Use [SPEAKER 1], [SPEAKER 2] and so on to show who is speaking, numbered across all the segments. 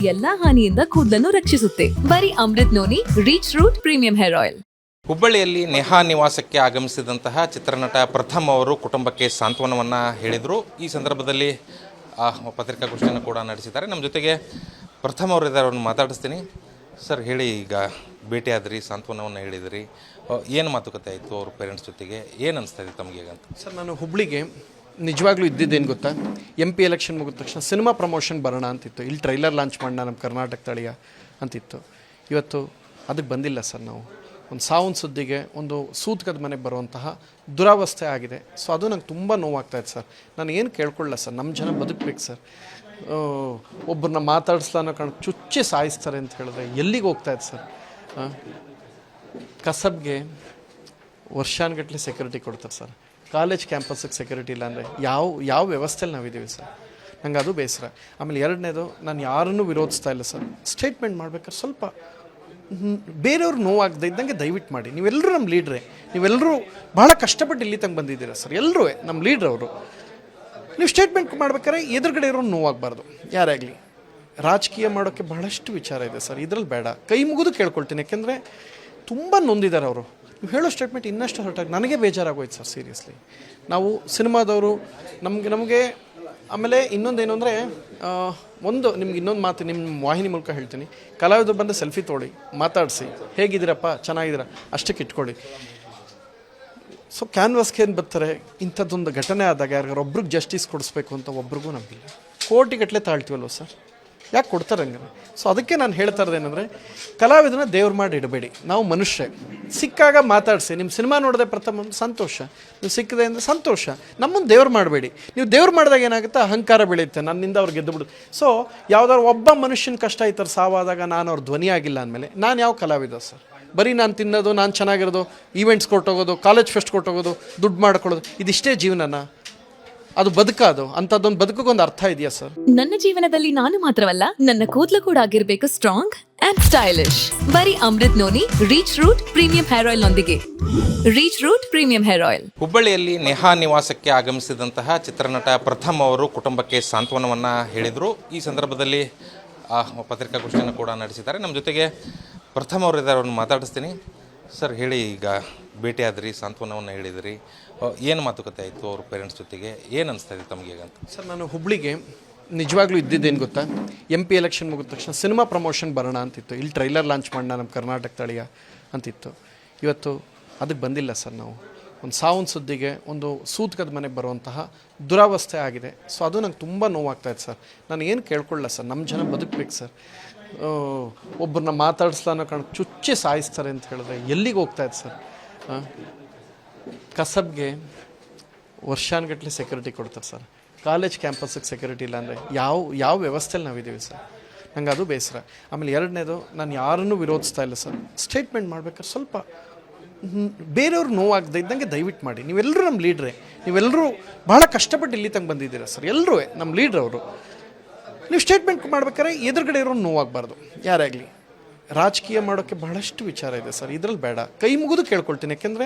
[SPEAKER 1] ಎಲ್ಲಾ ಹಾನಿಯಿಂದ ಕೂದಲನ್ನು ರಕ್ಷಿಸುತ್ತೆ. ಬರೀ Amrut noni reach root premium hair oil.
[SPEAKER 2] ಹುಬ್ಬಳ್ಳಿಯಲ್ಲಿ ನೇಹಾ ನಿವಾಸಕ್ಕೆ ಆಗಮಿಸಿದಂತಹ ಚಿತ್ರನಟ ಪ್ರಥಮ್ ಅವರು ಕುಟುಂಬಕ್ಕೆ ಸಾಂತ್ವನವನ್ನು ಹೇಳಿದರು. ಈ ಸಂದರ್ಭದಲ್ಲಿ ಪತ್ರಿಕಾಗೋಷ್ಠಿಯನ್ನು ಕೂಡ ನಡೆಸಿದ್ದಾರೆ. ನಮ್ಮ ಜೊತೆಗೆ ಪ್ರಥಮ್ ಅವರು ಇದ್ದಾರೆ, ಅವ್ರನ್ನ ಮಾತಾಡಿಸ್ತೀನಿ. ಸರ್ ಹೇಳಿ, ಈಗ ಭೇಟಿಯಾದ್ರಿ, ಸಾಂತ್ವನವನ್ನು ಹೇಳಿದ್ರಿ, ಏನು ಮಾತುಕತೆ ಆಯಿತು ಅವ್ರ ಪೇರೆಂಟ್ಸ್ ಜೊತೆಗೆ, ಏನು ಅನಿಸ್ತಾ ಇದೆ ತಮಗೆ ಅಂತ?
[SPEAKER 3] ಸರ್, ನಾನು ಹುಬ್ಳಿಗೆ ನಿಜವಾಗ್ಲೂ ಇದ್ದಿದ್ದೇನು ಗೊತ್ತಾ, MP ಎಲೆಕ್ಷನ್ ಮುಗಿದ ತಕ್ಷಣ ಸಿನಿಮಾ ಪ್ರಮೋಷನ್ ಬರೋಣ ಅಂತಿತ್ತು. ಇಲ್ಲಿ ಟ್ರೈಲರ್ ಲಾಂಚ್ ಮಾಡೋಣ ನಮ್ಮ ಕರ್ನಾಟಕ ತಳಿಯ ಅಂತಿತ್ತು. ಇವತ್ತು ಅದಕ್ಕೆ ಬಂದಿಲ್ಲ ಸರ್. ನಾವು ಒಂದು ಸಾವನ್ ಸುದ್ದಿಗೆ ಒಂದು ಸೂತಕದ ಮನೆಗೆ ಬರುವಂತಹ ದುರಾವಸ್ಥೆ ಆಗಿದೆ. ಸೊ ಅದು ನಂಗೆ ತುಂಬ ನೋವಾಗ್ತಾಯಿದೆ ಸರ್. ನಾನು ಏನು ಕೇಳ್ಕೊಳ್ಳ ಸರ್, ನಮ್ಮ ಜನ ಬದುಕಬೇಕು ಸರ್. ಒಬ್ಬರನ್ನ ಮಾತಾಡಿಸ್ಲಾನೋ ಚುಚ್ಚಿ ಸಾಯಿಸ್ತಾರೆ ಅಂತ ಹೇಳಿದ್ರೆ ಎಲ್ಲಿಗೆ ಹೋಗ್ತಾಯಿದೆ ಸರ್? ಕಸಬ್ಗೆ ವರ್ಷಾನುಗಟ್ಟಲೆ ಸೆಕ್ಯೂರಿಟಿ ಕೊಡ್ತಾರೆ ಸರ್. ಕಾಲೇಜ್ ಕ್ಯಾಂಪಸ್ಸಿಗೆ ಸೆಕ್ಯೂರಿಟಿ ಇಲ್ಲ ಅಂದರೆ ಯಾವ ವ್ಯವಸ್ಥೆಯಲ್ಲಿ ನಾವಿದ್ದೀವಿ ಸರ್? ನಂಗೆ ಅದು ಬೇಸರ. ಆಮೇಲೆ ಎರಡನೇದು, ನಾನು ಯಾರನ್ನೂ ವಿರೋಧಿಸ್ತಾ ಇಲ್ಲ ಸರ್. ಸ್ಟೇಟ್ಮೆಂಟ್ ಮಾಡ್ಬೇಕಾದ್ರೆ ಸ್ವಲ್ಪ ಬೇರೆಯವ್ರು ನೋವಾಗದೆ ಇದ್ದಂಗೆ ದಯವಿಟ್ಟು ಮಾಡಿ. ನೀವೆಲ್ಲರೂ ನಮ್ಮ ಲೀಡ್ರೇ, ನೀವೆಲ್ಲರೂ ಭಾಳ ಕಷ್ಟಪಟ್ಟು ಇಲ್ಲಿ ತಂಗೆ ಬಂದಿದ್ದೀರಾ ಸರ್. ಎಲ್ಲರೂ ನಮ್ಮ ಲೀಡ್ರ್ ಅವರು. ನೀವು ಸ್ಟೇಟ್ಮೆಂಟ್ ಮಾಡ್ಬೇಕಾದ್ರೆ ಎದುರುಗಡೆ ಇರೋ ನೋವಾಗಬಾರ್ದು ಯಾರಾಗಲಿ. ರಾಜಕೀಯ ಮಾಡೋಕ್ಕೆ ಬಹಳಷ್ಟು ವಿಚಾರ ಇದೆ ಸರ್, ಇದರಲ್ಲಿ ಬೇಡ. ಕೈ ಮುಗಿದು ಕೇಳ್ಕೊಳ್ತೀನಿ, ಯಾಕೆಂದರೆ ತುಂಬ ನೊಂದಿದ್ದಾರೆ ಅವರು. ನೀವು ಹೇಳೋ ಸ್ಟೇಟ್ಮೆಂಟ್ ಇನ್ನಷ್ಟು ಹೊರಟಾಗಿ ನನಗೆ ಬೇಜಾರಾಗೋಯ್ತು ಸರ್, ಸೀರಿಯಸ್ಲಿ. ನಾವು ಸಿನಿಮಾದವರು ನಮಗೆ ಆಮೇಲೆ ಇನ್ನೊಂದೇನು ಅಂದರೆ, ನಿಮ್ಗೆ ಇನ್ನೊಂದು ಮಾತು ನಿಮ್ಮ ವಾಹಿನಿ ಮೂಲಕ ಹೇಳ್ತೀನಿ. ಕಲಾವಿದರು ಬಂದು ಸೆಲ್ಫಿ ತೊಗೊಳ್ಳಿ, ಮಾತಾಡಿಸಿ, ಹೇಗಿದ್ದೀರಪ್ಪ, ಚೆನ್ನಾಗಿದ್ದೀರಾ, ಅಷ್ಟಕ್ಕೆ ಇಟ್ಕೊಳ್ಳಿ. ಸೊ ಕ್ಯಾನ್ವಾಸ್ಗೆ ಏನು ಬರ್ತಾರೆ, ಇಂಥದ್ದೊಂದು ಘಟನೆ ಆದಾಗ ಯಾರಿಗಾರು ಒಬ್ರಿಗೆ ಜಸ್ಟಿಸ್ ಕೊಡಿಸ್ಬೇಕು ಅಂತ ಒಬ್ರಿಗೂ ನಮಗಿಲ್ಲ. ಕೋಟಿಗಟ್ಟಲೆ ತಾಳ್ತೀವಲ್ವ ಸರ್, ಯಾಕೆ ಕೊಡ್ತಾರೆ ಹಂಗೆ? ಸೊ ಅದಕ್ಕೆ ನಾನು ಹೇಳ್ತಾ ಇರೋದೇನೆಂದರೆ, ಕಲಾವಿದನ ದೇವ್ರು ಮಾಡಿ ಇಡಬೇಡಿ. ನಾವು ಮನುಷ್ಯರೇ. ಸಿಕ್ಕಾಗ ಮಾತಾಡಿಸಿ. ನಿಮ್ಮ ಸಿನಿಮಾ ನೋಡಿದೆ ಪ್ರಥಮ ಸಂತೋಷ, ನೀವು ಸಿಕ್ಕಿದೆ ಅಂದರೆ ಸಂತೋಷ. ನಮ್ಮನ್ನು ದೇವ್ರು ಮಾಡಬೇಡಿ. ನೀವು ದೇವ್ರು ಮಾಡಿದಾಗ ಏನಾಗುತ್ತೆ, ಅಹಂಕಾರ ಬೆಳೆಯುತ್ತೆ, ನನ್ನಿಂದ ಅವ್ರು ಗೆದ್ದು ಬಿಡುತ್ತೆ. ಸೊ ಯಾವುದಾದ್ರು ಒಬ್ಬ ಮನುಷ್ಯನ ಕಷ್ಟ ಈ ಥರ ಸಾವಾದಾಗ ನಾನು ಅವ್ರ ಧ್ವನಿ ಆಗಿಲ್ಲ ಅಂದಮೇಲೆ ನಾನು ಯಾವ ಕಲಾವಿದ ಸರ್? ಬರೀ ನಾನು ತಿನ್ನೋದು, ನಾನು ಚೆನ್ನಾಗಿರೋದು, ಈವೆಂಟ್ಸ್ ಕೊಟ್ಟೋಗೋದು, ಕಾಲೇಜ್ ಫೆಸ್ಟ್ ಕೊಟ್ಟೋಗೋದು, ದುಡ್ಡು ಮಾಡ್ಕೊಳ್ಳೋದು, ಇದಿಷ್ಟೇ ಜೀವನನ? ಅದು ಬದುಕೋದು? ಅಂಥದ್ದೊಂದು ಬದುಕೋಗೊಂದು ಅರ್ಥ ಇದೆಯಾ ಸರ್?
[SPEAKER 1] ನನ್ನ ಜೀವನದಲ್ಲಿ ನಾನು ಮಾತ್ರವಲ್ಲ, ನನ್ನ ಕೂದಲು ಕೂಡ ಆಗಿರ್ಬೇಕು ಸ್ಟ್ರಾಂಗ್ ಅಂಡ್ ಸ್ಟೈಲಿಶ್. ಬರೀ Amrut noni reach root premium hair ಆಯಿಲ್ ನೊಂದಿಗೆ. Reach root premium hair oil.
[SPEAKER 2] ಹುಬ್ಬಳ್ಳಿಯಲ್ಲಿ ನೇಹಾ ನಿವಾಸಕ್ಕೆ ಆಗಮಿಸಿದಂತಹ ಚಿತ್ರನಟ ಪ್ರಥಮ್ ಅವರು ಕುಟುಂಬಕ್ಕೆ ಸಾಂತ್ವನವನ್ನು ಹೇಳಿದರು. ಈ ಸಂದರ್ಭದಲ್ಲಿ ಪತ್ರಿಕಾಗೋಷ್ಠಿಯನ್ನು ಕೂಡ ನಡೆಸಿದ್ದಾರೆ. ನಮ್ಮ ಜೊತೆಗೆ ಪ್ರಥಮ್ ಅವರು ಇದ್ದಾರೆ, ಅವ್ರನ್ನ ಮಾತಾಡಿಸ್ತೀನಿ. ಸರ್ ಹೇಳಿ, ಈಗ ಭೇಟಿಯಾದ್ರಿ, ಸಾಂತ್ವನವನ್ನು ಹೇಳಿದ್ರಿ, ಏನು ಮಾತುಕತೆ ಆಯಿತು ಅವ್ರ ಪೇರೆಂಟ್ಸ್ ಜೊತೆಗೆ, ಏನು ಅನಿಸ್ತಾ ಇದೆ ತಮಗೆ ಅಂತ?
[SPEAKER 3] ಸರ್, ನಾನು ಹುಬ್ಳಿಗೆ ನಿಜವಾಗ್ಲೂ ಇದ್ದಿದ್ದೇನು ಗೊತ್ತಾ, MP ಎಲೆಕ್ಷನ್ ಮುಗಿದ ತಕ್ಷಣ ಸಿನಿಮಾ ಪ್ರಮೋಷನ್ ಬರೋಣ ಅಂತಿತ್ತು. ಇಲ್ಲಿ ಟ್ರೈಲರ್ ಲಾಂಚ್ ಮಾಡೋಣ ನಮ್ಮ ಕರ್ನಾಟಕ ತಳಿಯ ಅಂತಿತ್ತು. ಇವತ್ತು ಅದಕ್ಕೆ ಬಂದಿಲ್ಲ ಸರ್. ನಾವು ಒಂದು ಸಾವನ್ ಸುದ್ದಿಗೆ ಒಂದು ಸೂತಕದ ಮನೆಗೆ ಬರುವಂತಹ ದುರಾವಸ್ಥೆ ಆಗಿದೆ. ಸೊ ಅದು ನಂಗೆ ತುಂಬ ನೋವಾಗ್ತಾಯಿದೆ ಸರ್. ನಾನು ಏನು ಕೇಳ್ಕೊಳ್ಳ ಸರ್, ನಮ್ಮ ಜನ ಬದುಕಬೇಕು ಸರ್. ಒಬ್ಬರನ್ನ ಮಾತಾಡಿಸ್ಲಾನೋ ಚುಚ್ಚಿ ಸಾಯಿಸ್ತಾರೆ ಅಂತ ಹೇಳಿದ್ರೆ ಎಲ್ಲಿಗೆ ಹೋಗ್ತಾಯಿದೆ ಸರ್? ಕಸಬ್ಗೆ ವರ್ಷಾನುಗಟ್ಟಲೆ ಸೆಕ್ಯೂರಿಟಿ ಕೊಡ್ತಾರೆ ಸರ್. ಕಾಲೇಜ್ ಕ್ಯಾಂಪಸ್ಸಿಗೆ ಸೆಕ್ಯೂರಿಟಿ ಇಲ್ಲ ಅಂದರೆ ಯಾವ ವ್ಯವಸ್ಥೆಯಲ್ಲಿ ನಾವಿದ್ದೀವಿ ಸರ್? ನಂಗೆ ಅದು ಬೇಸರ. ಆಮೇಲೆ ಎರಡನೇದು, ನಾನು ಯಾರನ್ನೂ ವಿರೋಧಿಸ್ತಾ ಇಲ್ಲ ಸರ್. ಸ್ಟೇಟ್ಮೆಂಟ್ ಮಾಡ್ಬೇಕಾದ್ರೆ ಸ್ವಲ್ಪ ಬೇರೆಯವ್ರು ನೋವಾಗದೆ ಇದ್ದಂಗೆ ದಯವಿಟ್ಟು ಮಾಡಿ. ನೀವೆಲ್ಲರೂ ನಮ್ಮ ಲೀಡ್ರೇ, ನೀವೆಲ್ಲರೂ ಭಾಳ ಕಷ್ಟಪಟ್ಟು ಇಲ್ಲಿ ತಂಗೆ ಬಂದಿದ್ದೀರಾ ಸರ್. ಎಲ್ಲರೂ ನಮ್ಮ ಲೀಡ್ರ್ ಅವರು. ನೀವು ಸ್ಟೇಟ್ಮೆಂಟ್ ಮಾಡ್ಬೇಕಾದ್ರೆ ಎದುರುಗಡೆ ಇರೋ ನೋವಾಗಬಾರ್ದು ಯಾರಾಗಲಿ. ರಾಜಕೀಯ ಮಾಡೋಕ್ಕೆ ಬಹಳಷ್ಟು ವಿಚಾರ ಇದೆ ಸರ್, ಇದರಲ್ಲಿ ಬೇಡ. ಕೈ ಮುಗಿದು ಕೇಳ್ಕೊಳ್ತೀನಿ, ಯಾಕೆಂದರೆ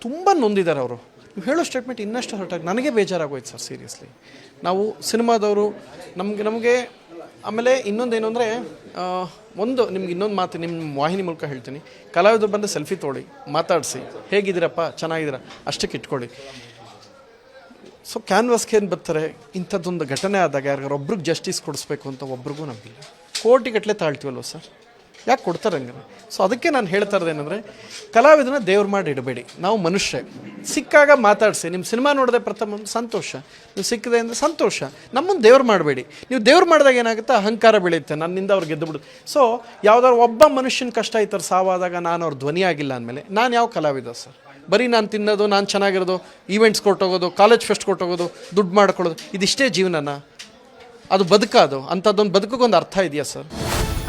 [SPEAKER 3] ತುಂಬ ನೊಂದಿದ್ದಾರೆ ಅವರು. ನೀವು ಹೇಳೋ ಸ್ಟೇಟ್ಮೆಂಟ್ ಇನ್ನಷ್ಟು ಹೊರಟಾಗಿ ನನಗೆ ಬೇಜಾರಾಗೋಯ್ತು ಸರ್, ಸೀರಿಯಸ್ಲಿ. ನಾವು ಸಿನಿಮಾದವರು ನಮಗೆ ಆಮೇಲೆ ಇನ್ನೊಂದೇನು ಅಂದರೆ, ನಿಮ್ಗೆ ಇನ್ನೊಂದು ಮಾತು ನಿಮ್ಮ ವಾಹಿನಿ ಮೂಲಕ ಹೇಳ್ತೀನಿ. ಕಲಾವಿದರು ಬಂದು ಸೆಲ್ಫಿ ತೊಗೊಳ್ಳಿ, ಮಾತಾಡಿಸಿ, ಹೇಗಿದ್ದೀರಪ್ಪ, ಚೆನ್ನಾಗಿದ್ದೀರಾ, ಅಷ್ಟಕ್ಕೆ ಇಟ್ಕೊಳ್ಳಿ. ಸೊ ಕ್ಯಾನ್ವಾಸ್ಗೆ ಏನು ಬರ್ತಾರೆ, ಇಂಥದ್ದೊಂದು ಘಟನೆ ಆದಾಗ ಯಾರಿಗಾರು ಒಬ್ರಿಗೆ ಜಸ್ಟಿಸ್ ಕೊಡಿಸ್ಬೇಕು ಅಂತ ಒಬ್ರಿಗೂ ನಮಗಿಲ್ಲ. ಕೋಟಿಗಟ್ಟಲೆ ತಾಳ್ತೀವಲ್ವ ಸರ್, ಯಾಕೆ ಕೊಡ್ತಾರೆ ಹಂಗೆ? ಸೊ ಅದಕ್ಕೆ ನಾನು ಹೇಳ್ತಾ ಇರೋದೇನೆಂದರೆ, ಕಲಾವಿದನ ದೇವ್ರು ಮಾಡಿ ಇಡಬೇಡಿ. ನಾವು ಮನುಷ್ಯರೇ. ಸಿಕ್ಕಾಗ ಮಾತಾಡಿಸಿ. ನಿಮ್ಮ ಸಿನಿಮಾ ನೋಡಿದೆ ಪ್ರಥಮ ಸಂತೋಷ, ನೀವು ಸಿಕ್ಕಿದೆ ಅಂದರೆ ಸಂತೋಷ. ನಮ್ಮನ್ನು ದೇವ್ರು ಮಾಡಬೇಡಿ. ನೀವು ದೇವ್ರು ಮಾಡಿದಾಗ ಏನಾಗುತ್ತೆ, ಅಹಂಕಾರ ಬೆಳೆಯುತ್ತೆ, ನನ್ನಿಂದ ಅವ್ರು ಗೆದ್ದು ಬಿಡುತ್ತೆ. ಸೊ ಯಾವುದಾದ್ರು ಒಬ್ಬ ಮನುಷ್ಯನ ಕಷ್ಟ ಈ ಥರ ಸಾವಾದಾಗ ನಾನು ಅವ್ರ ಧ್ವನಿ ಆಗಿಲ್ಲ ಅಂದಮೇಲೆ ನಾನು ಯಾವ ಕಲಾವಿದ ಸರ್? ಬರೀ ನಾನು ತಿನ್ನೋದು, ನಾನು ಚೆನ್ನಾಗಿರೋದು, ಈವೆಂಟ್ಸ್ ಕೊಟ್ಟೋಗೋದು, ಕಾಲೇಜ್ ಫೆಸ್ಟ್ ಕೊಟ್ಟೋಗೋದು, ದುಡ್ಡು ಮಾಡ್ಕೊಳ್ಳೋದು, ಇದಿಷ್ಟೇ ಜೀವನನ? ಅದು ಬದುಕೋದು? ಅಂಥದ್ದೊಂದು ಬದುಕೋಗೊಂದು ಅರ್ಥ ಇದೆಯಾ ಸರ್?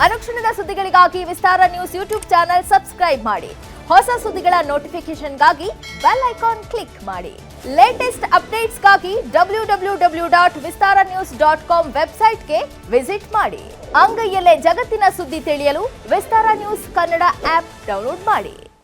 [SPEAKER 4] ಅನುಕ್ಷಣದ ಸುದ್ದಿಗಳಿಗಾಗಿ ವಿಸ್ತಾರ ನ್ಯೂಸ್ ಯೂಟ್ಯೂಬ್ ಚಾನೆಲ್ ಸಬ್ಸ್ಕ್ರೈಬ್ ಮಾಡಿ. ಹೊಸ ಸುದ್ದಿಗಳ ನೋಟಿಫಿಕೇಶನ್ಗಾಗಿ ಬೆಲ್ ಐಕಾನ್ ಕ್ಲಿಕ್ ಮಾಡಿ. ಲೇಟೆಸ್ಟ್ ಅಪ್ಡೇಟ್ಸ್ಗಾಗಿ www.vistaranews.com ವೆಬ್ಸೈಟ್ಗೆ ವಿಸಿಟ್ ಮಾಡಿ. ಅಂಗೈಯಲ್ಲೇ ಜಗತ್ತಿನ ಸುದ್ದಿ ತಿಳಿಯಲು ವಿಸ್ತಾರ ನ್ಯೂಸ್ ಕನ್ನಡ ಆಪ್ ಡೌನ್ಲೋಡ್ ಮಾಡಿ.